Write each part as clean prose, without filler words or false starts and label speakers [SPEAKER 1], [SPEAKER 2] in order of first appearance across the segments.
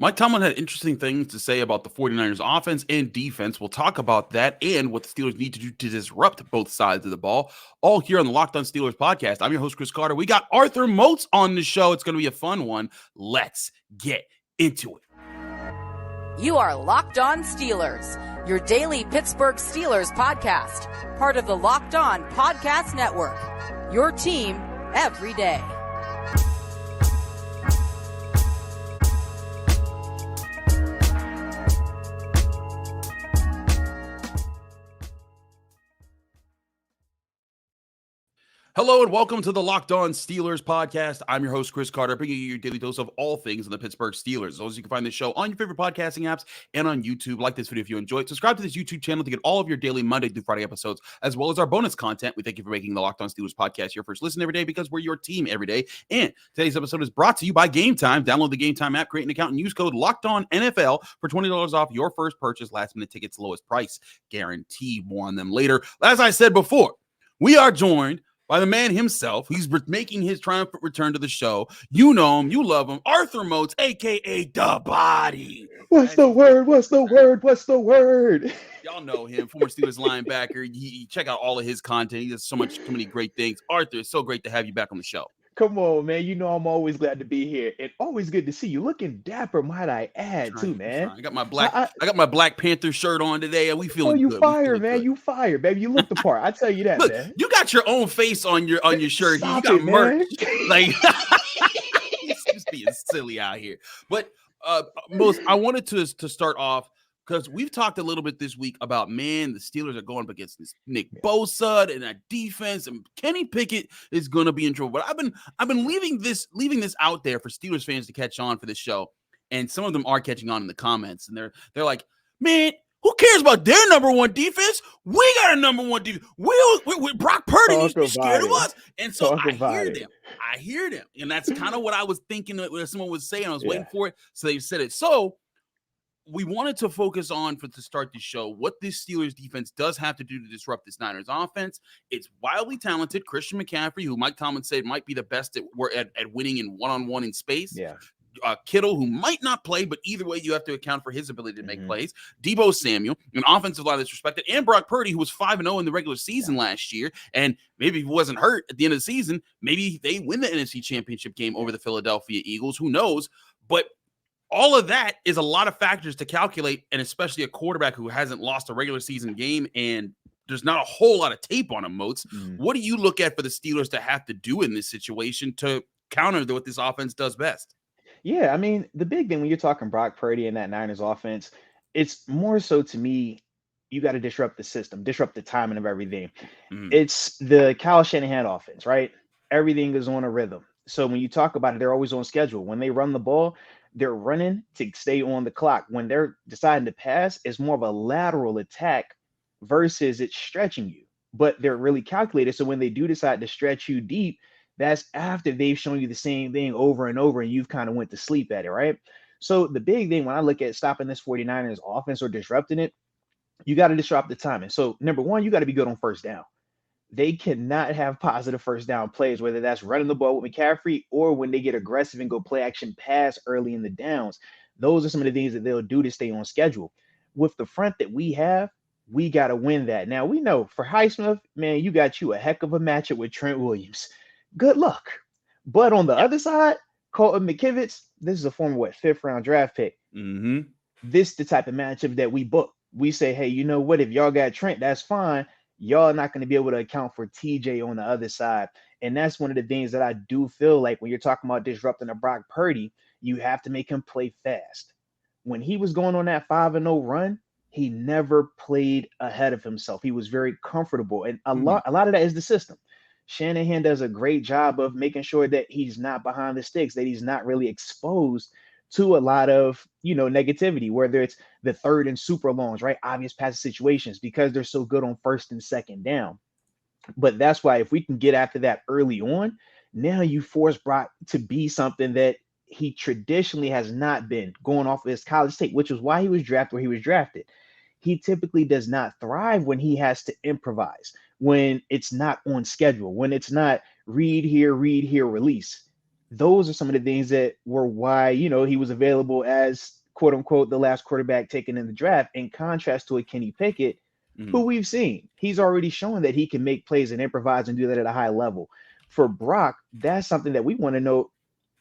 [SPEAKER 1] Mike Tomlin had interesting things to say about the 49ers offense and defense. We'll talk about that and what the Steelers need to do to disrupt both sides of the ball, all here on the Locked On Steelers podcast. I'm your host, Chris Carter. We got Arthur Moats on the show. It's going to be a fun one. Let's get into it.
[SPEAKER 2] You are Locked On Steelers, your daily Pittsburgh Steelers podcast, part of the Locked On Podcast Network, your team every day.
[SPEAKER 1] Hello and welcome to the Locked On Steelers podcast. I'm your host, Chris Carter, bringing you your daily dose of all things in the Pittsburgh Steelers. As always, you can find this show on your favorite podcasting apps and on YouTube. Like this video if you enjoy it. Subscribe to this YouTube channel to get all of your daily Monday through Friday episodes, as well as our bonus content. We thank you for making the Locked On Steelers podcast your first listen every day because we're your team every day. And today's episode is brought to you by Game Time. Download the Game Time app, create an account, and use code LOCKEDONNFL for $20 off your first purchase. Last minute tickets, lowest price guaranteed. More on them later. As I said before, we are joined by the man himself. He's making his triumphant return to the show. You know him. You love him. Arthur Moats, a.k.a. The Body.
[SPEAKER 3] What's the word? What's the word? What's the word?
[SPEAKER 1] Y'all know him, former Steelers linebacker. Check out all of his content. He does so many great things. Arthur, it's so great to have you back on the show.
[SPEAKER 3] Come on, man. You know I'm always glad to be here, and always good to see you. Looking dapper, might I add, too, man.
[SPEAKER 1] I got my Black Panther shirt on today, and we feeling
[SPEAKER 3] you
[SPEAKER 1] good.
[SPEAKER 3] Fire, man. Good. You fire, baby. You look the part. I tell you that,
[SPEAKER 1] look,
[SPEAKER 3] man.
[SPEAKER 1] You got your own face on your shirt.
[SPEAKER 3] Stop
[SPEAKER 1] you got
[SPEAKER 3] it,
[SPEAKER 1] merch.
[SPEAKER 3] Man.
[SPEAKER 1] Like just being silly out here. But Most, I wanted to start off because we've talked a little bit this week about, man, the Steelers are going up against this Nick Bosa and that defense, and Kenny Pickett is going to be in trouble. But I've been leaving this out there for Steelers fans to catch on for this show, and some of them are catching on in the comments, and they're like, man, who cares about their number one defense? We got a number one defense. We Brock Purdy needs to be scared of us. And so I hear them. And that's kind of what I was thinking when someone was saying. I was waiting for it. So they said it. So we wanted to focus on to start the show what this Steelers defense does have to do to disrupt this Niners offense. It's wildly talented. Christian McCaffrey, who Mike Tomlin said might be the best at winning in one-on-one in space.
[SPEAKER 3] Yeah.
[SPEAKER 1] Kittle, who might not play, but either way, you have to account for his ability to make plays. Deebo Samuel, an offensive line that's respected, and Brock Purdy, who was 5-0 in the regular season last year. And maybe if he wasn't hurt at the end of the season, maybe they win the NFC Championship game over the Philadelphia Eagles. Who knows? But all of that is a lot of factors to calculate, and especially a quarterback who hasn't lost a regular season game, and there's not a whole lot of tape on him, Moats. What do you look at for the Steelers to have to do in this situation to counter what this offense does best?
[SPEAKER 3] Yeah, I mean, the big thing when you're talking Brock Purdy and that Niners offense, it's more so to me, you got to disrupt the system, disrupt the timing of everything. It's the Kyle Shanahan offense, right? Everything is on a rhythm. So when you talk about it, they're always on schedule. When they run the ball, they're running to stay on the clock. When they're deciding to pass, it's more of a lateral attack versus it's stretching you. But they're really calculated. So when they do decide to stretch you deep, that's after they've shown you the same thing over and over, and you've kind of went to sleep at it, right? So the big thing when I look at stopping this 49ers offense or disrupting it, you got to disrupt the timing. So number one, you got to be good on first down. They cannot have positive first down plays, whether that's running the ball with McCaffrey or when they get aggressive and go play action pass early in the downs. Those are some of the things that they'll do to stay on schedule. With the front that we have, we got to win that. Now, we know for Highsmith, man, you got you a heck of a matchup with Trent Williams. Good luck. But on the other side, Colton McKivitz, this is a former, fifth round draft pick. This is the type of matchup that we book. We say, hey, you know what? If y'all got Trent, that's fine. Y'all not going to be able to account for TJ on the other side. And that's one of the things that I do feel like when you're talking about disrupting a Brock Purdy, you have to make him play fast. When he was going on that 5-0 run, he never played ahead of himself. He was very comfortable. And a lot of that is the system. Shanahan does a great job of making sure that he's not behind the sticks, that he's not really exposed to a lot of, negativity, whether it's the third and super longs, right? Obvious passing situations, because they're so good on first and second down. But that's why if we can get after that early on, now you force Brock to be something that he traditionally has not been, going off of his college tape, which is why he was drafted where he was drafted. He typically does not thrive when he has to improvise, when it's not on schedule, when it's not read here, release. those are some of the things that were why, he was available as quote unquote the last quarterback taken in the draft, in contrast to a Kenny Pickett, who we've seen. He's already shown that he can make plays and improvise and do that at a high level. For Brock, that's something that we want to know.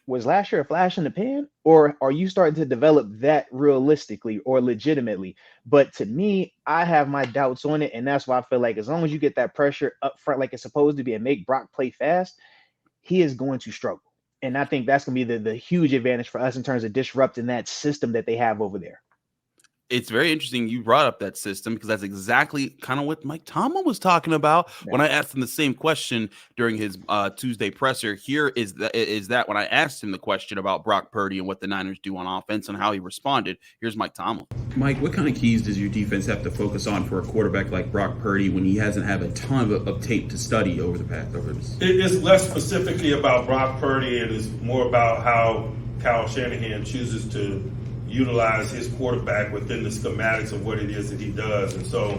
[SPEAKER 3] Was last year a flash in the pan, or are you starting to develop that realistically or legitimately? But to me, I have my doubts on it, and that's why I feel like as long as you get that pressure up front like it's supposed to be and make Brock play fast, he is going to struggle. And I think that's going to be the huge advantage for us in terms of disrupting that system that they have over there.
[SPEAKER 1] It's very interesting you brought up that system, because that's exactly kind of what Mike Tomlin was talking about when I asked him the same question during his Tuesday presser. Here is that when I asked him the question about Brock Purdy and what the Niners do on offense and how he responded. Here's Mike Tomlin.
[SPEAKER 4] Mike, what kind of keys does your defense have to focus on for a quarterback like Brock Purdy when he hasn't had a ton of tape to study over this?
[SPEAKER 5] It's less specifically about Brock Purdy, and it's more about how Kyle Shanahan chooses to utilize his quarterback within the schematics of what it is that he does. And so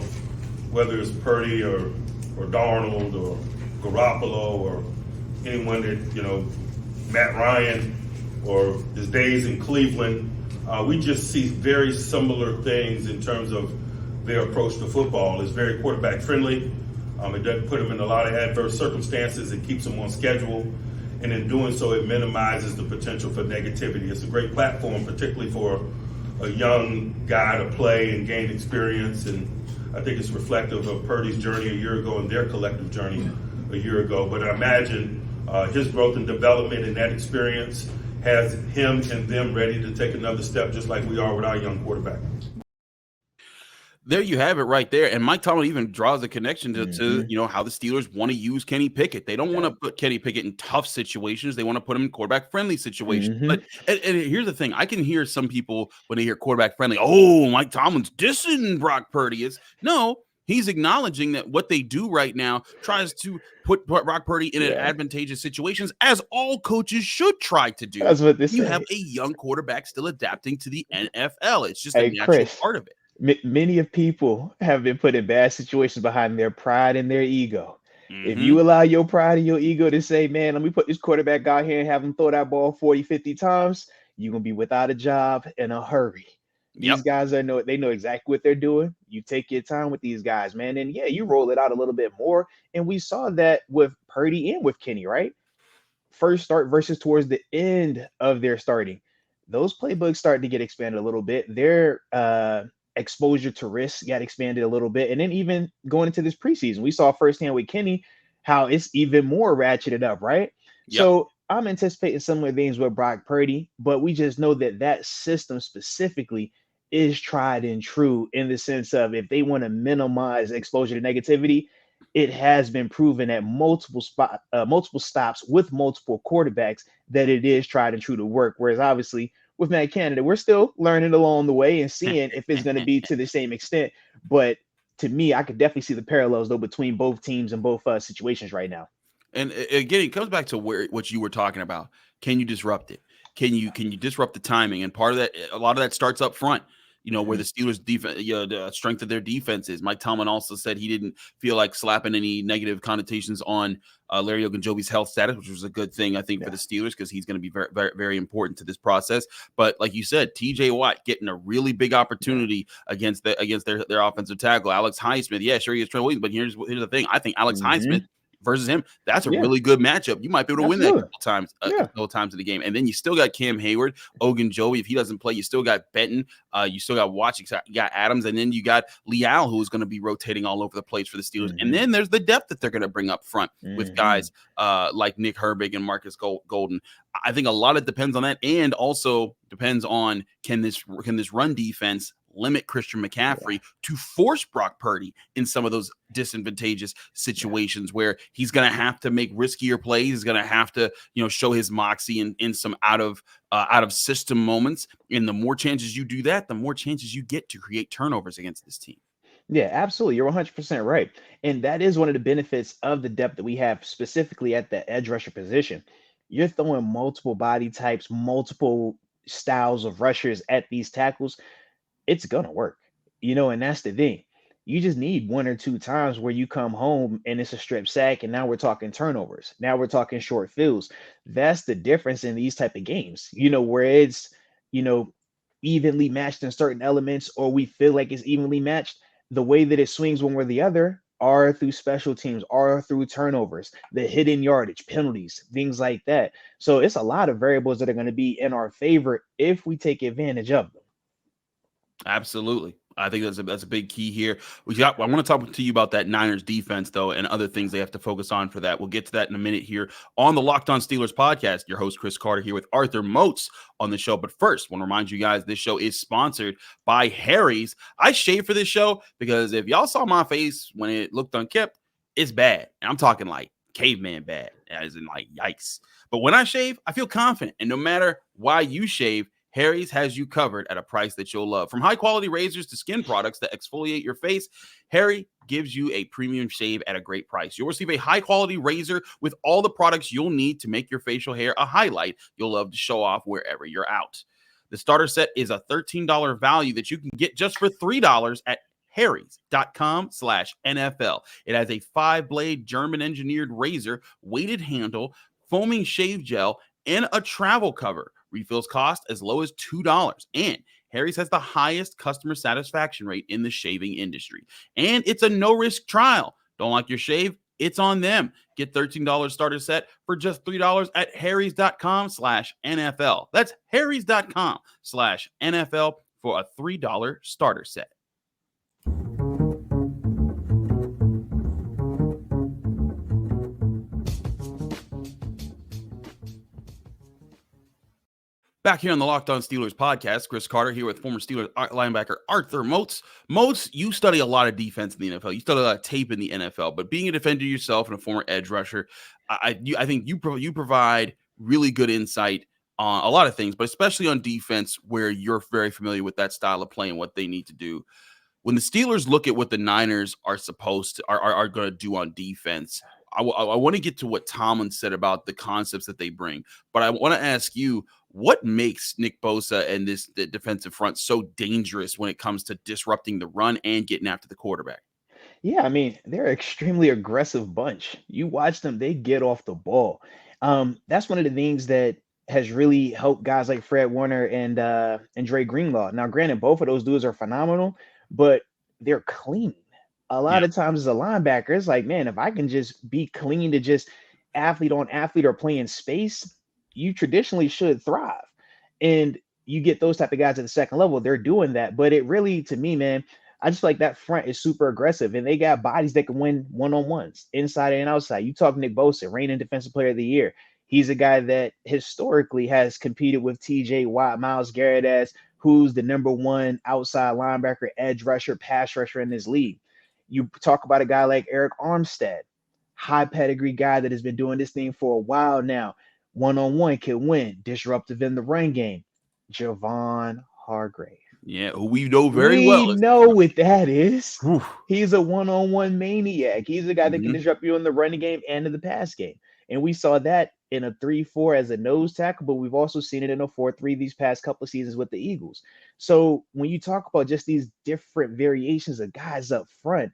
[SPEAKER 5] whether it's Purdy or Darnold or Garoppolo or anyone that, Matt Ryan or his days in Cleveland, we just see very similar things in terms of their approach to football. It's very quarterback friendly. It doesn't put them in a lot of adverse circumstances. It keeps them on schedule. And in doing so, it minimizes the potential for negativity. It's a great platform, particularly for a young guy to play and gain experience. And I think it's reflective of Purdy's journey a year ago and their collective journey a year ago. But I imagine his growth and development in that experience has him and them ready to take another step, just like we are with our young quarterback.
[SPEAKER 1] There you have it right there. And Mike Tomlin even draws a connection to how the Steelers want to use Kenny Pickett. They don't want to put Kenny Pickett in tough situations. They want to put him in quarterback-friendly situations. But and here's the thing. I can hear some people when they hear quarterback-friendly, Mike Tomlin's dissing Brock Purdy. No, he's acknowledging that what they do right now tries to put Brock Purdy in an advantageous situations, as all coaches should try to do.
[SPEAKER 3] That's what this
[SPEAKER 1] You have a young quarterback still adapting to the NFL. It's just a natural part of it.
[SPEAKER 3] Many of people have been put in bad situations behind their pride and their ego. If you allow your pride and your ego to say, man, let me put this quarterback out here and have him throw that ball 40, 50 times, you're going to be without a job in a hurry. These guys they know exactly what they're doing. You take your time with these guys, man. And you roll it out a little bit more. And we saw that with Purdy and with Kenny, right? First start versus towards the end of their starting. Those playbooks started to get expanded a little bit. Their exposure to risk got expanded a little bit. And then even going into this preseason, we saw firsthand with Kenny how it's even more ratcheted up, right? So I'm anticipating similar things with Brock Purdy, but we just know that system specifically is tried and true in the sense of if they want to minimize exposure to negativity, it has been proven at multiple stops with multiple quarterbacks that it is tried and true to work. Whereas obviously with Matt Canada, we're still learning along the way and seeing if it's going to be to the same extent. But to me, I could definitely see the parallels though between both teams and both situations right now.
[SPEAKER 1] And again, it comes back to what you were talking about. Can you disrupt it? Can you disrupt the timing? And part of that, a lot of that starts up front. Where the Steelers' defense, the strength of their defense is. Mike Tomlin also said he didn't feel like slapping any negative connotations on Larry Ogunjobi's health status, which was a good thing, I think, for the Steelers, because he's going to be very, very, very important to this process. But like you said, TJ Watt getting a really big opportunity against their offensive tackle, Alex Highsmith. Yeah, sure, he is Trent Williams, but here's the thing. I think Alex Highsmith versus him, that's a really good matchup. You might be able to win that a couple times in the game. And then you still got Cam Hayward, Ogunjobi. If he doesn't play, you still got Benton. You still got Watch. You got Adams. And then you got Leal, who's going to be rotating all over the place for the Steelers. And then there's the depth that they're going to bring up front with guys like Nick Herbig and Marcus Golden. I think a lot of it depends on that, and also depends on can this run defense limit Christian McCaffrey to force Brock Purdy in some of those disadvantageous situations where he's going to have to make riskier plays. He's going to have to, show his moxie in some out of system moments. And the more chances you do that, the more chances you get to create turnovers against this team.
[SPEAKER 3] Yeah, absolutely. You're 100% right. And that is one of the benefits of the depth that we have specifically at the edge rusher position. You're throwing multiple body types, multiple styles of rushers at these tackles. It's going to work, and that's the thing. You just need one or two times where you come home and it's a strip sack, and now we're talking turnovers. Now we're talking short fields. That's the difference in these type of games, where it's, you know, evenly matched in certain elements, or we feel like it's evenly matched. The way that it swings one way or the other are through special teams, are through turnovers, the hidden yardage, penalties, things like that. So it's a lot of variables that are going to be in our favor if we take advantage of them.
[SPEAKER 1] Absolutely. I think that's a big key here. I want to talk to you about that Niners defense, though, and other things they have to focus on for that. We'll get to that in a minute here on the Locked On Steelers podcast. Your host, Chris Carter, here with Arthur Moats on the show. But first, I want to remind you guys, this show is sponsored by Harry's. I shave for this show because if y'all saw my face when it looked unkempt, it's bad. And I'm talking like caveman bad, as in like yikes. But when I shave, I feel confident. And no matter why you shave, Harry's has you covered at a price that you'll love. From high-quality razors to skin products that exfoliate your face, Harry gives you a premium shave at a great price. You'll receive a high-quality razor with all the products you'll need to make your facial hair a highlight you'll love to show off wherever you're out. The starter set is a $13 value that you can get just for $3 at harrys.com/NFL. It has a 5-blade German-engineered razor, weighted handle, foaming shave gel, and a travel cover. Refills cost as low as $2. And Harry's has the highest customer satisfaction rate in the shaving industry. And it's a no-risk trial. Don't like your shave? It's on them. Get $13 starter set for just $3 at harrys.com/NFL. That's harrys.com/NFL for a $3 starter set. Back here on the Locked On Steelers podcast, Chris Carter here with former Steelers linebacker Arthur Moats. Moats, you study a lot of defense in the NFL. You study a lot of tape in the NFL, but being a defender yourself and a former edge rusher, I think you provide really good insight on a lot of things, but especially on defense where you're very familiar with that style of play and what they need to do. When the Steelers look at what the Niners are going to do on defense, I want to get to what Tomlin said about the concepts that they bring, but I want to ask you, what makes Nick Bosa and the defensive front so dangerous when it comes to disrupting the run and getting after the quarterback?
[SPEAKER 3] Yeah, I mean, they're an extremely aggressive bunch. You watch them, they get off the ball. That's one of the things that has really helped guys like Fred Warner and Dre Greenlaw. Now, granted, both of those dudes are phenomenal, but they're clean. A lot of times as a linebacker, it's like, man, if I can just be clean to just athlete on athlete or play in space, you traditionally should thrive. And you get those type of guys at the second level, they're doing that. But it really, to me, man, I just feel like that front is super aggressive, and they got bodies that can win one-on-ones, inside and outside. You talk Nick Bosa, reigning defensive player of the year. He's a guy that historically has competed with TJ Watt, Myles Garrett, as who's the number one outside linebacker, edge rusher, pass rusher in this league. You talk about a guy like Eric Armstead, high pedigree guy that has been doing this thing for a while now. One-on-one can win, disruptive in the run game. Javon Hargrave.
[SPEAKER 1] Yeah, who we know very well.
[SPEAKER 3] We know what that is.
[SPEAKER 1] Oof.
[SPEAKER 3] He's a one-on-one maniac. He's a guy that can disrupt you in the running game and in the pass game. And we saw that in a 3-4 as a nose tackle, but we've also seen it in a 4-3 these past couple of seasons with the Eagles. So when you talk about just these different variations of guys up front,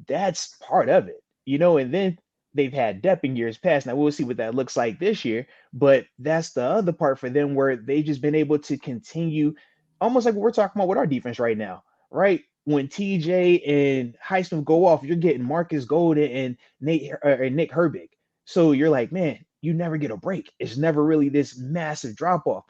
[SPEAKER 3] that's part of it, and then they've had depth in years past. Now we'll see what that looks like this year, but that's the other part for them where they've just been able to continue almost like what we're talking about with our defense right now, right? When TJ and Highsmith go off, you're getting Marcus Golden and Nick Herbig. So you're like, man, you never get a break. It's never really this massive drop off.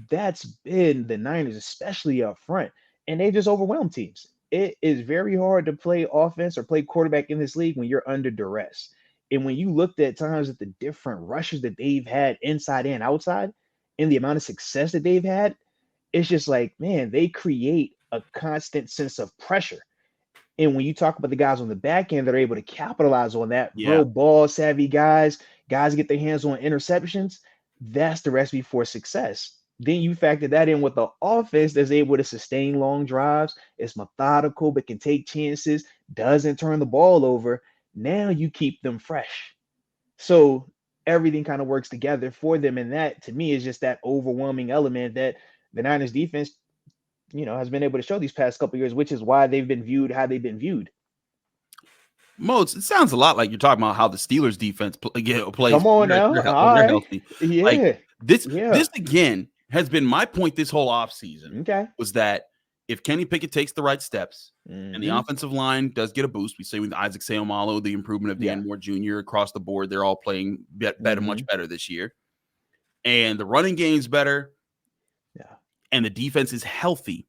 [SPEAKER 3] That's been the Niners, especially up front, and they just overwhelm teams. It is very hard to play offense or play quarterback in this league when you're under duress. And when you looked at times at the different rushes that they've had inside and outside and the amount of success that they've had, it's just like, man, they create a constant sense of pressure. And when you talk about the guys on the back end that are able to capitalize on that, real ball savvy guys get their hands on interceptions, that's the recipe for success. Then you factor that in with the offense that's able to sustain long drives, it's methodical but can take chances, doesn't turn the ball over. Now you keep them fresh. So everything kind of works together for them. And that, to me, is just that overwhelming element that the Niners defense, has been able to show these past couple of years, which is why they've been viewed how they've been viewed.
[SPEAKER 1] Moats, it sounds a lot like you're talking about how the Steelers defense plays.
[SPEAKER 3] Come on now.
[SPEAKER 1] They're
[SPEAKER 3] All right.
[SPEAKER 1] healthy.
[SPEAKER 3] Yeah.
[SPEAKER 1] Like this
[SPEAKER 3] Yeah.
[SPEAKER 1] again has been my point this whole offseason.
[SPEAKER 3] Okay.
[SPEAKER 1] Was that if Kenny Pickett takes the right steps and the
[SPEAKER 3] Mhm.
[SPEAKER 1] offensive line does get a boost, we say with Isaac Seumalo, the improvement of Dan Moore Jr. across the board, they're all playing better, much better this year. And the running game's better.
[SPEAKER 3] Yeah.
[SPEAKER 1] And the defense is healthy.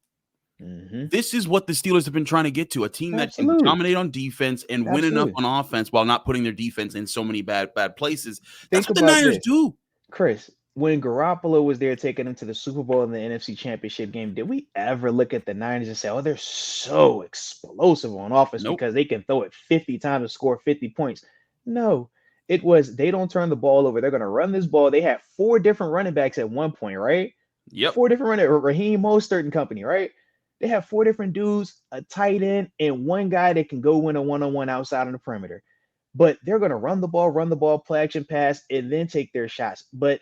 [SPEAKER 1] This is what the Steelers have been trying to get to, a team that can dominate on defense and win enough on offense while not putting their defense in so many bad places. That's what the Niners do.
[SPEAKER 3] Chris, when Garoppolo was there taking them to the Super Bowl and the NFC Championship game, did we ever look at the Niners and say, oh, they're so explosive on offense because they can throw it 50 times and score 50 points? No, it was they don't turn the ball over. They're going to run this ball. They had 4 different running backs at one point, right?
[SPEAKER 1] Yep.
[SPEAKER 3] 4 different Raheem Mostert and company, right? They have 4 different dudes, a tight end, and one guy that can go win a one-on-one outside on the perimeter. But they're going to run the ball, play action pass, and then take their shots. But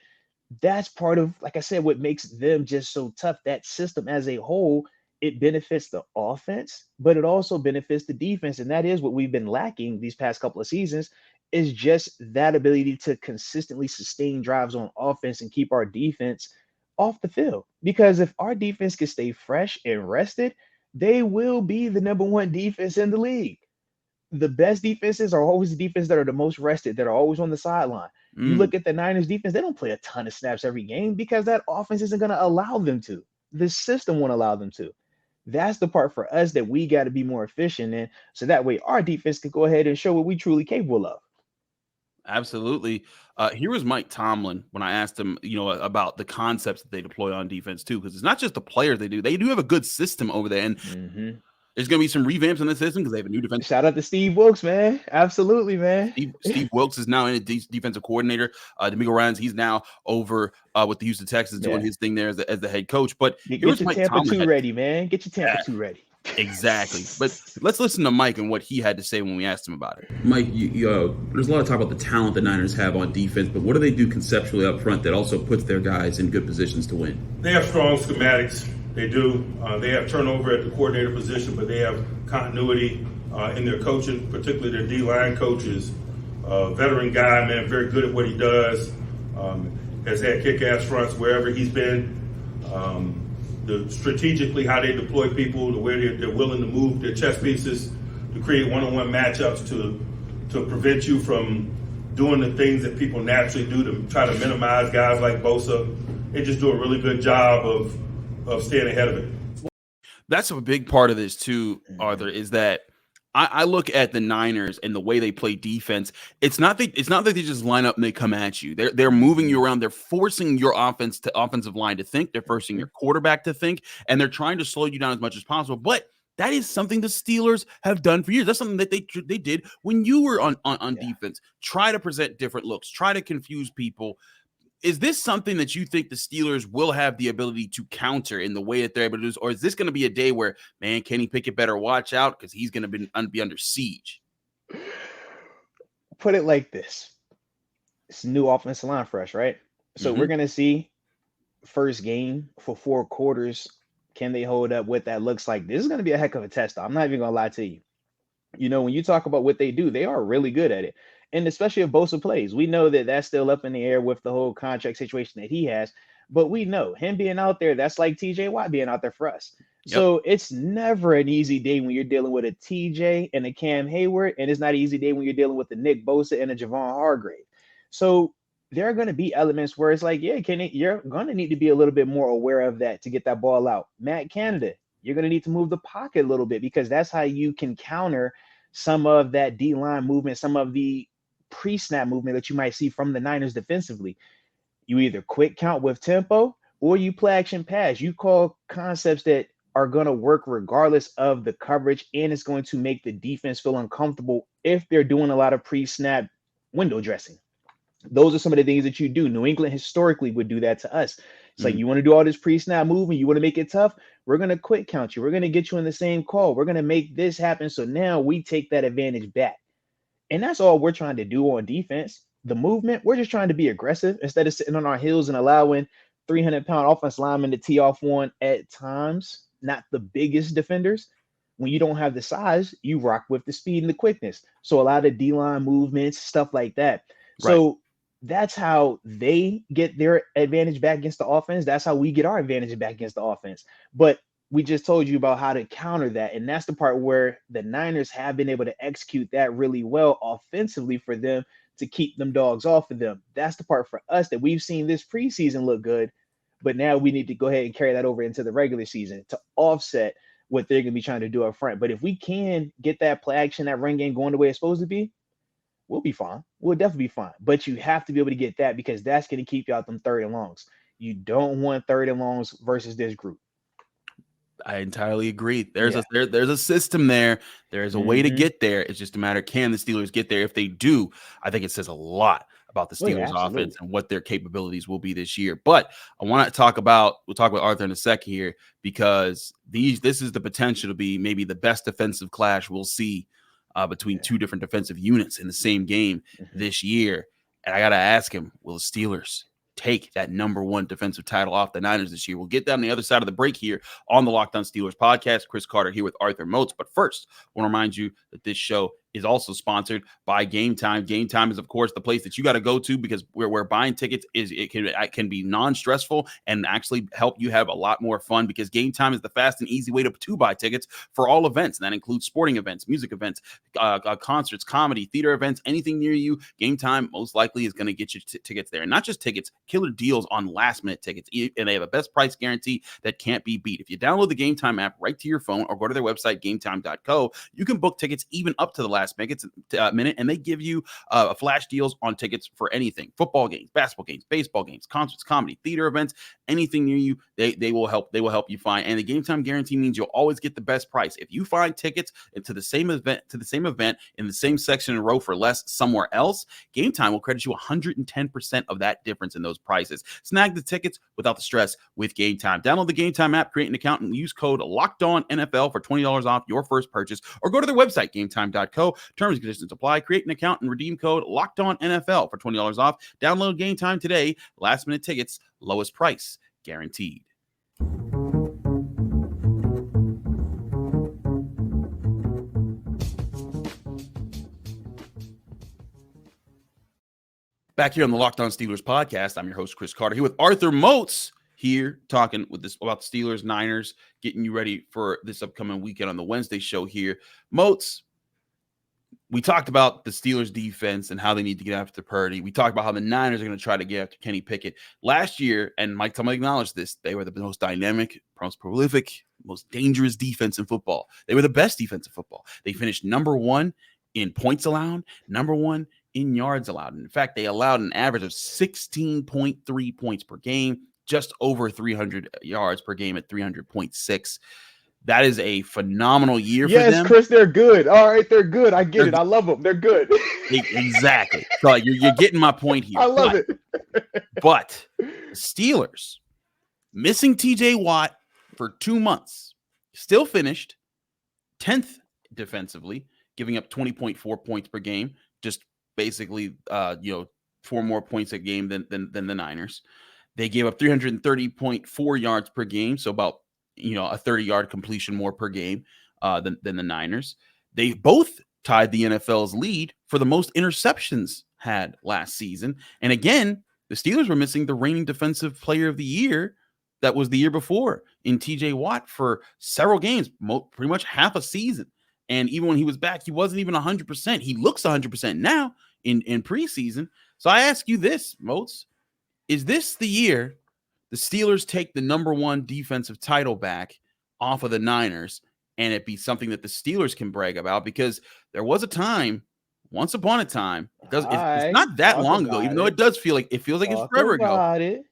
[SPEAKER 3] that's part of, like I said, what makes them just so tough. That system as a whole, it benefits the offense, but it also benefits the defense. And that is what we've been lacking these past couple of seasons, is just that ability to consistently sustain drives on offense and keep our defense off the field. Because if our defense can stay fresh and rested, they will be the number 1 defense in the league. The best defenses are always the defense that are the most rested, that are always on the sideline. You look at the Niners defense, they don't play a ton of snaps every game because that offense isn't going to allow them to. The system won't allow them to. That's the part for us that we got to be more efficient in, so that way our defense can go ahead and show what we truly capable of.
[SPEAKER 1] Absolutely. Here was Mike Tomlin when I asked him, about the concepts that they deploy on defense too, because it's not just the players they do. They do have a good system over there, and there's going to be some revamps in the system because they have a new defense.
[SPEAKER 3] Shout out to Steve Wilkes, man. Absolutely, man.
[SPEAKER 1] Steve Wilkes is now in a defensive coordinator. D'Amico Ryans, he's now over with the Houston Texans doing his thing there as the head coach. But
[SPEAKER 3] get your Tampa 2 ready, man. Get your Tampa 2 ready.
[SPEAKER 1] Exactly. But let's listen to Mike and what he had to say when we asked him about it.
[SPEAKER 4] Mike, there's a lot of talk about the talent the Niners have on defense, but what do they do conceptually up front that also puts their guys in good positions to win?
[SPEAKER 5] They have strong schematics. They do. They have turnover at the coordinator position, but they have continuity in their coaching, particularly their D-line coaches. Veteran guy, man, very good at what he does. Has had kick-ass fronts wherever he's been. Strategically how they deploy people, the way they're willing to move their chess pieces to create one-on-one matchups to prevent you from doing the things that people naturally do to try to minimize guys like Bosa. They just do a really good job of staying ahead of it.
[SPEAKER 1] That's a big part of this too, Arthur, is that I look at the Niners and the way they play defense. It's not that they just line up and they come at you. They're moving you around. They're forcing your offensive line to think. They're forcing your quarterback to think, and they're trying to slow you down as much as possible. But that is something the Steelers have done for years. That's something that they did when you were on defense. Try to present different looks. Try to confuse people. Is this something that you think the Steelers will have the ability to counter in the way that they're able to do, or is this going to be a day where, man, Kenny Pickett better watch out because he's going to be under siege?
[SPEAKER 3] Put it like this. It's a new offensive line fresh, right? So we're going to see first game for 4 quarters. Can they hold up what that looks like? This is going to be a heck of a test. I'm not even going to lie to you. When you talk about what they do, they are really good at it. And especially if Bosa plays, we know that that's still up in the air with the whole contract situation that he has. But we know him being out there, that's like TJ Watt being out there for us. Yep. So it's never an easy day when you're dealing with a TJ and a Cam Hayward. And it's not an easy day when you're dealing with a Nick Bosa and a Javon Hargrave. So there are going to be elements where it's like, yeah, Kenny, you're going to need to be a little bit more aware of that to get that ball out. Matt Canada, you're going to need to move the pocket a little bit because that's how you can counter some of that D-line movement, some of the pre-snap movement that you might see from the Niners defensively. You either quick count with tempo or you play action pass. You call concepts that are going to work regardless of the coverage, and it's going to make the defense feel uncomfortable if they're doing a lot of pre-snap window dressing. Those are some of the things that you do. New England historically would do that to us. It's like, you want to do all this pre-snap movement, you want to make it tough, we're going to quick count you. We're going to get you in the same call. We're going to make this happen. So now we take that advantage back. And that's all we're trying to do on defense. The movement, we're just trying to be aggressive instead of sitting on our heels and allowing 300-pound offensive linemen to tee off one at times. not the biggest defenders. When you don't have the size, you rock with the speed and the quickness. So a lot of D-line movements, stuff like that. So that's how they get their advantage back against the offense. That's how we get our advantage back against the offense. But we just told you about how to counter that. And that's the part where the Niners have been able to execute that really well offensively for them to keep them dogs off of them. That's the part for us that we've seen this preseason look good. But now we need to go ahead and carry that over into the regular season to offset what they're going to be trying to do up front. But if we can get that play action, that run game going the way it's supposed to be, we'll be fine. We'll definitely be fine. But you have to be able to get that because that's going to keep you out them 3rd and longs. You don't want 3rd and longs versus this group.
[SPEAKER 1] I entirely agree. There's a system there. There's a way to get there. It's just a matter, can the Steelers get there? If they do, I think it says a lot about the Steelers offense and what their capabilities will be this year. But we'll talk about Arthur in a second here, because this is the potential to be maybe the best defensive clash we'll see between two different defensive units in the same game this year. And I got to ask him, will the Steelers take that number 1 defensive title off the Niners this year? We'll get that on the other side of the break here on the Locked On Steelers podcast. Chris Carter here with Arthur Moats. But first, I want to remind you that this show is also sponsored by Game Time. Game Time is, of course, the place that you got to go to, because where buying tickets can be non-stressful and actually help you have a lot more fun, because Game Time is the fast and easy way to buy tickets for all events. And that includes sporting events, music events, concerts, comedy, theater events, anything near you. Game Time most likely is going to get you tickets there. And not just tickets, killer deals on last-minute tickets. And they have a best price guarantee that can't be beat. If you download the Game Time app right to your phone or go to their website, gametime.co, you can book tickets even up to the last minute, and they give you flash deals on tickets for anything: football games, basketball games, baseball games, concerts, comedy, theater events, anything near you. They will help you find. And the Game Time guarantee means you'll always get the best price. If you find tickets to the same event in the same section and row for less somewhere else, Game Time will credit you 110% of that difference in those prices. Snag the tickets without the stress with Game Time. Download the Game Time app, create an account, and use code LOCKEDONNFL for $20 off your first purchase, or go to their website, gametime.co. Terms and conditions apply. Create an account and redeem code LOCKEDONNFL for $20 off. Download Game Time today. Last minute tickets, lowest price guaranteed. Back here on the Locked On Steelers podcast, I'm your host, Chris Carter, here with Arthur Moats, here talking about the Steelers, Niners, getting you ready for this upcoming weekend on the Wednesday show here. Moats, we talked about the Steelers defense and how they need to get after Purdy. We talked about how the Niners are going to try to get after Kenny Pickett. Last year, and Mike Tomlin acknowledged this, they were the most dynamic, most prolific, most dangerous defense in football. They were the best defense in football. They finished number 1 in points allowed, number 1 in yards allowed. And in fact, they allowed an average of 16.3 points per game, just over 300 yards per game at 300.6. That is a phenomenal year for them.
[SPEAKER 3] Yes, Chris, they're good. All right, they're good. I get it. I love them. They're good.
[SPEAKER 1] Exactly. So you're getting my point here.
[SPEAKER 3] I love it.
[SPEAKER 1] But the Steelers, missing TJ Watt for 2 months, still finished 10th defensively, giving up 20.4 points per game, just basically 4 more points a game than the Niners. They gave up 330.4 yards per game, so about a 30-yard completion more per game than the Niners. They both tied the NFL's lead for the most interceptions had last season. And again, the Steelers were missing the reigning defensive player of the year that was the year before in TJ Watt for several games, pretty much half a season. And even when he was back, he wasn't even 100%. He looks 100% now in preseason. So I ask you this, Moats, is this the year the Steelers take the number 1 defensive title back off of the Niners and it be something that the Steelers can brag about? Because there was a time, once upon a time, it's not that long ago, even though it feels like it's forever ago.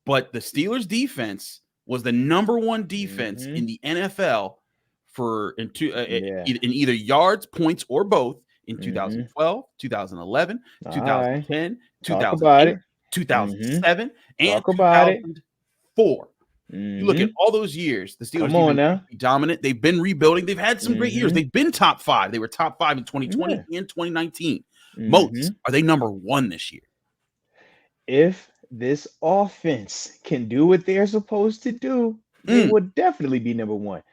[SPEAKER 1] But the Steelers defense was the number 1 defense in the NFL in either yards, points, or both in 2012, 2011, 2010, 2008, 2007, and 2004. You look at all those years, the Steelers have been dominant. They've been rebuilding. They've had some great years. They've been top 5. They were top 5 in 2020 and 2019. Moats, are they number 1 this year?
[SPEAKER 3] If this offense can do what they're supposed to do, They would definitely be number one.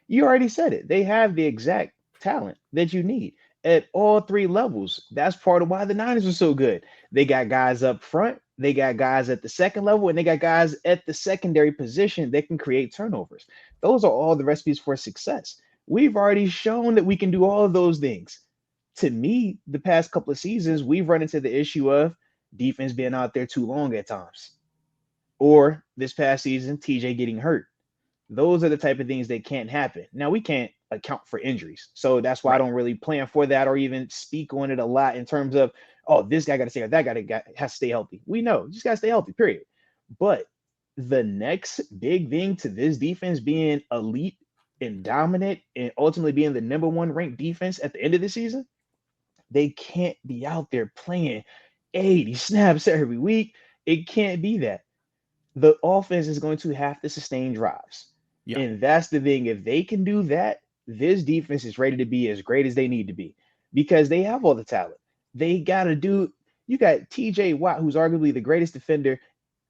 [SPEAKER 3] You already said it. They have the exact talent that you need at all three levels. That's part of why the Niners are so good. They got guys up front, they got guys at the second level, and they got guys at the secondary position that can create turnovers. Those are all the recipes for success. We've already shown that we can do all of those things. To me, the past couple of seasons, we've run into the issue of defense being out there too long at times. Or this past season, TJ getting hurt. Those are the type of things that can't happen. Now, we can't account for injuries. So that's why I don't really plan for that or even speak on it a lot in terms of, oh, this guy got to stay, or that guy has to stay healthy. We know, you just got to stay healthy, period. But the next big thing to this defense being elite and dominant and ultimately being the number one ranked defense at the end of the season, they can't be out there playing 80 snaps every week. It can't be that. The offense is going to have to sustain drives. Yeah. And that's the thing. If they can do that, this defense is ready to be as great as they need to be because they have all the talent. They got to do – you got TJ Watt, who's arguably the greatest defender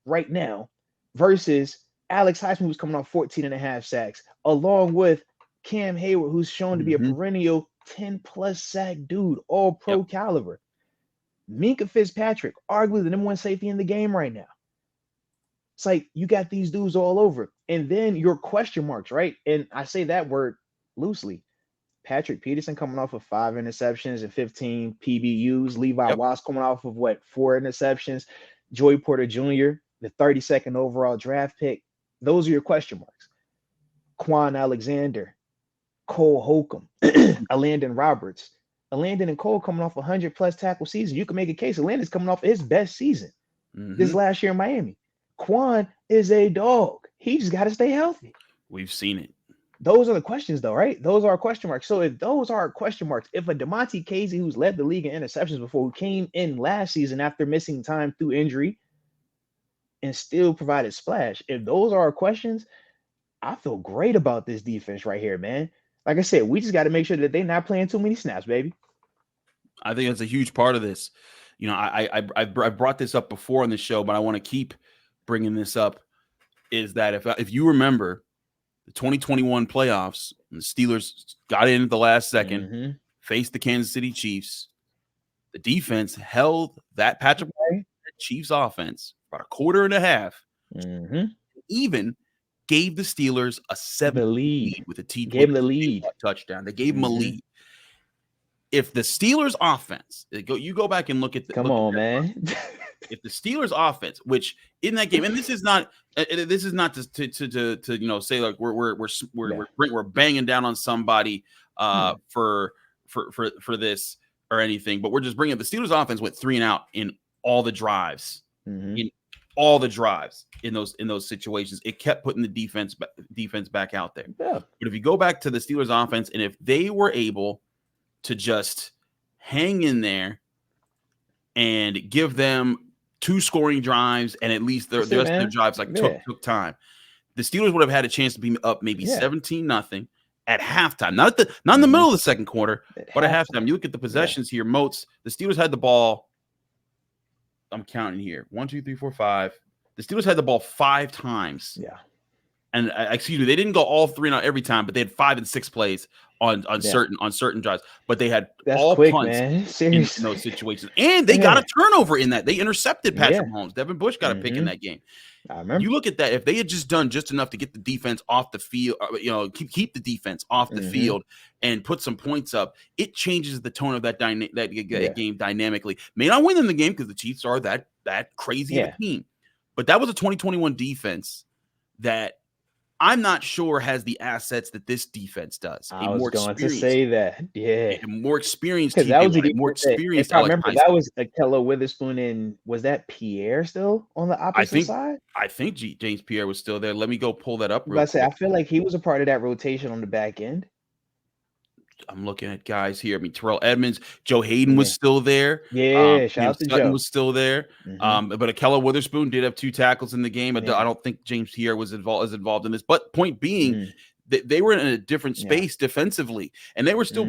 [SPEAKER 3] right now, versus Alex Highsmith, who's coming off 14.5 sacks, along with Cam Hayward, who's shown to be a perennial 10-plus sack dude, all pro caliber. Minkah Fitzpatrick, arguably the number one safety in the game right now. It's like you got these dudes all over. And then your question marks, right? And I say that word loosely. Patrick Peterson coming off of 5 interceptions and 15 PBUs. Levi Wallace coming off of 4 interceptions. Joey Porter Jr., the 32nd overall draft pick. Those are your question marks. Quan Alexander, Cole Holcomb, Alandon Roberts. Alandon and Cole coming off 100-plus tackle season. You can make a case. Alandon's coming off his best season this last year in Miami. Quan is a dog. He just got to stay healthy.
[SPEAKER 1] We've seen it.
[SPEAKER 3] Those are the questions, though, right? Those are question marks. So if those are question marks, if a DeMonte Casey, who's led the league in interceptions before, who came in last season after missing time through injury and still provided splash, if those are our questions, I feel great about this defense right here, man. Like I said, we just got to make sure that they're not playing too many snaps, baby.
[SPEAKER 1] I think that's a huge part of this. You know, I brought this up before on the show, but I want to keep bringing this up, is that if you remember the 2021 playoffs, and the Steelers got in at the last second, faced the Kansas City Chiefs, the defense held that Patrick Chiefs offense about a quarter and a half, even gave the Steelers a 7 lead with a TJ touchdown. They gave them a lead. If the Steelers offense, you go back and look at the
[SPEAKER 3] man.
[SPEAKER 1] If the Steelers offense, which in that game, and this is not to say like we're banging down on somebody for this or anything, but we're just bringing the Steelers offense went 3 and out in all the drives, in those situations. It kept putting the defense back out there. Yeah. But if you go back to the Steelers offense, and if they were able to just hang in there and give them 2 scoring drives, and at least the rest of their drives took time, the Steelers would have had a chance to be up maybe 17-0 at halftime. Not in the middle of the second quarter, but at halftime. You look at the possessions here, Moats. The Steelers had the ball. I'm counting here. 1, 2, 3, 4, 5. The Steelers had the ball 5 times. Yeah. And excuse me, they didn't go all 3 and out every time, but they had 5 and 6 plays on certain drives. But they had all punts in those situations, and they got a turnover in that. They intercepted Patrick Mahomes. Devin Bush got a pick in that game. I remember. You look at that. If they had just done just enough to get the defense off the field, keep the defense off the field and put some points up, it changes the tone of that game dynamically. May not win in the game because the Chiefs are that crazy of a team, but that was a 2021 defense that I'm not sure has the assets that this defense does.
[SPEAKER 3] I was going to say that. Yeah.
[SPEAKER 1] A more experienced
[SPEAKER 3] team. That was
[SPEAKER 1] more experienced.
[SPEAKER 3] If I remember, that was Akello Witherspoon, and was that Pierre still on the opposite side?
[SPEAKER 1] I think James Pierre was still there. Let me go pull that up real quick.
[SPEAKER 3] I feel like he was a part of that rotation on the back end.
[SPEAKER 1] I'm looking at guys here. I mean, Terrell Edmonds, Joe Hayden was still there.
[SPEAKER 3] Yeah, shout out to
[SPEAKER 1] Sutton
[SPEAKER 3] Joe.
[SPEAKER 1] Was still there. But Akello Witherspoon did have 2 tackles in the game. I don't think James Pierre was involved in this. But point being, they were in a different space defensively, and they were still,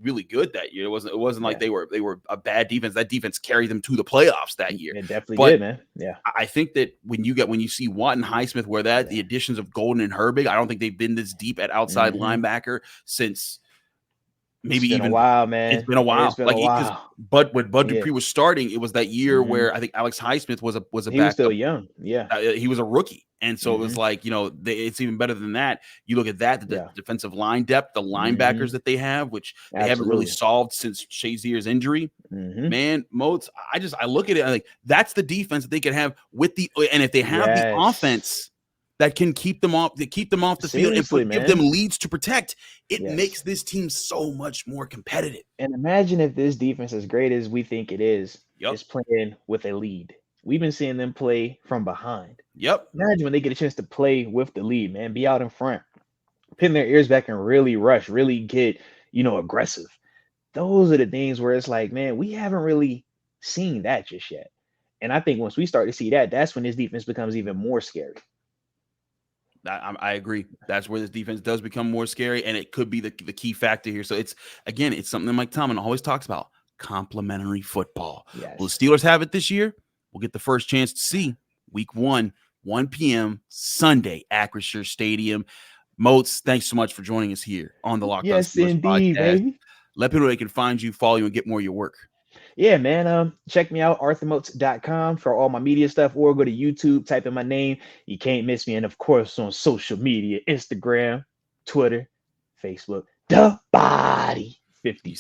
[SPEAKER 1] really good that year. It wasn't like they were a bad defense. That defense carried them to the playoffs that year.
[SPEAKER 3] It definitely did, man. Yeah.
[SPEAKER 1] I think that when you see Watt and Highsmith where the additions of Golden and Herbig, I don't think they've been this deep at outside linebacker since maybe
[SPEAKER 3] even a while, man.
[SPEAKER 1] It's been a while.
[SPEAKER 3] It's been a while.
[SPEAKER 1] But when Bud Dupree was starting, it was that year where I think Alex Highsmith was a
[SPEAKER 3] he was
[SPEAKER 1] backup.
[SPEAKER 3] still young. Yeah.
[SPEAKER 1] He was a rookie. And so it was like, it's even better than that. You look at that, the defensive line depth, the linebackers that they have, which they haven't really solved since Shazier's injury. Man, Moats, I look at it like that's the defense that they could have and if they have the offense that can keep them off the field and give them leads to protect, it makes this team so much more competitive.
[SPEAKER 3] And imagine if this defense, as great as we think it is playing with a lead. We've been seeing them play from behind.
[SPEAKER 1] Yep.
[SPEAKER 3] Imagine when they get a chance to play with the lead, man, be out in front, pin their ears back and really rush, really get, aggressive. Those are the things where it's like, man, we haven't really seen that just yet. And I think once we start to see that, that's when this defense becomes even more scary.
[SPEAKER 1] I agree. That's where this defense does become more scary, and it could be the key factor here. So it's something that Mike Tomlin always talks about, complementary football.
[SPEAKER 3] Yes.
[SPEAKER 1] Will the Steelers have it this year? We'll get the first chance to see week 1, 1 p.m. Sunday, Acrisure Stadium. Moats, thanks so much for joining us here on the Locked On Steelers podcast. Baby. Let people know they can find you, follow you, and get more of your work.
[SPEAKER 3] Yeah, man. Check me out, arthurmoats.com for all my media stuff, or go to YouTube, type in my name. You can't miss me. And of course, on social media, Instagram, Twitter, Facebook, The Body 50.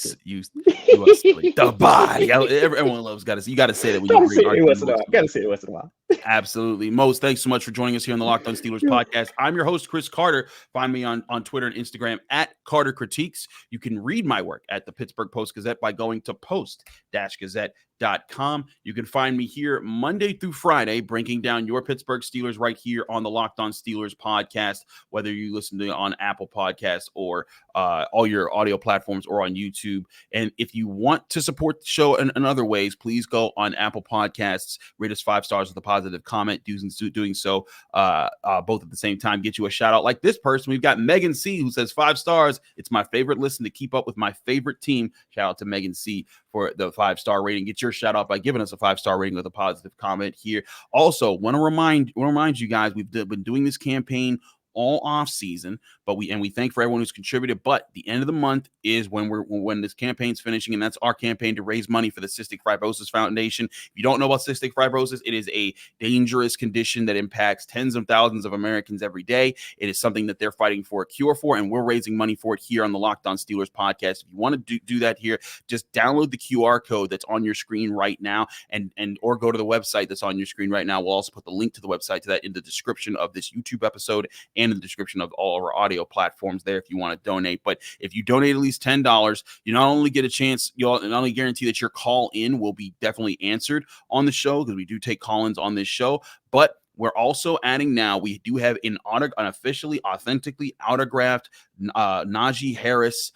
[SPEAKER 1] The Body. Everyone loves you got to say that when you
[SPEAKER 3] say it once in a while. Gotta say it once in a while.
[SPEAKER 1] Absolutely. Moats, thanks so much for joining us here on the Locked On Steelers podcast. I'm your host, Chris Carter. Find me on Twitter and Instagram at Carter Critiques. You can read my work at the Pittsburgh Post-Gazette by going to post-gazette.com. You can find me here Monday through Friday, breaking down your Pittsburgh Steelers right here on the Locked On Steelers podcast, whether you listen to it on Apple Podcasts or all your audio platforms or on YouTube. And if you want to support the show in other ways, please go on Apple Podcasts, rate us 5 stars with a positive comment. Doing so both at the same time get you a shout out like this person. We've got Megan C, who says 5 stars. It's my favorite listen to keep up with my favorite team. Shout out to Megan C for the 5-star rating. Get your shout out by giving us a 5-star rating with a positive comment here. Also, want to remind you guys, we've been doing this campaign all off season, but we thank for everyone who's contributed. But the end of the month is when this campaign's finishing, and that's our campaign to raise money for the Cystic Fibrosis Foundation. If you don't know about cystic fibrosis, it is a dangerous condition that impacts tens of thousands of Americans every day. It is something that they're fighting for a cure for, and we're raising money for it here on the Locked On Steelers podcast. If you want to do that here, just download the QR code that's on your screen right now, and or go to the website that's on your screen right now. We'll also put the link to the website to that in the description of this YouTube episode and in the description of all of our audio platforms there if you want to donate. But if you donate at least $10, you not only get a chance, you'll not only guarantee that your call in will be definitely answered on the show, because we do take call-ins on this show, but we're also adding now, we do have an officially, authentically autographed Najee Harris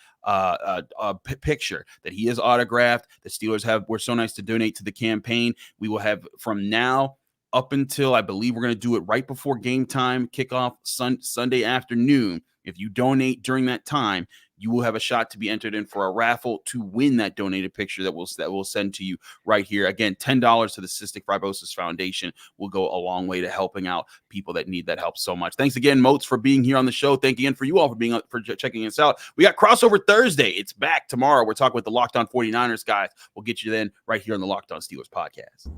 [SPEAKER 1] picture that he is autographed. The Steelers were so nice to donate to the campaign. We will have from now up until, I believe we're going to do it right before game time, kickoff Sunday afternoon. If you donate during that time, you will have a shot to be entered in for a raffle to win that donated picture that we'll send to you right here. Again, $10 to the Cystic Fibrosis Foundation will go a long way to helping out people that need that help so much. Thanks again, Moats, for being here on the show. Thank you again for you all for checking us out. We got Crossover Thursday. It's back tomorrow. We're talking with the Locked On 49ers guys. We'll get you then right here on the Locked On Steelers podcast.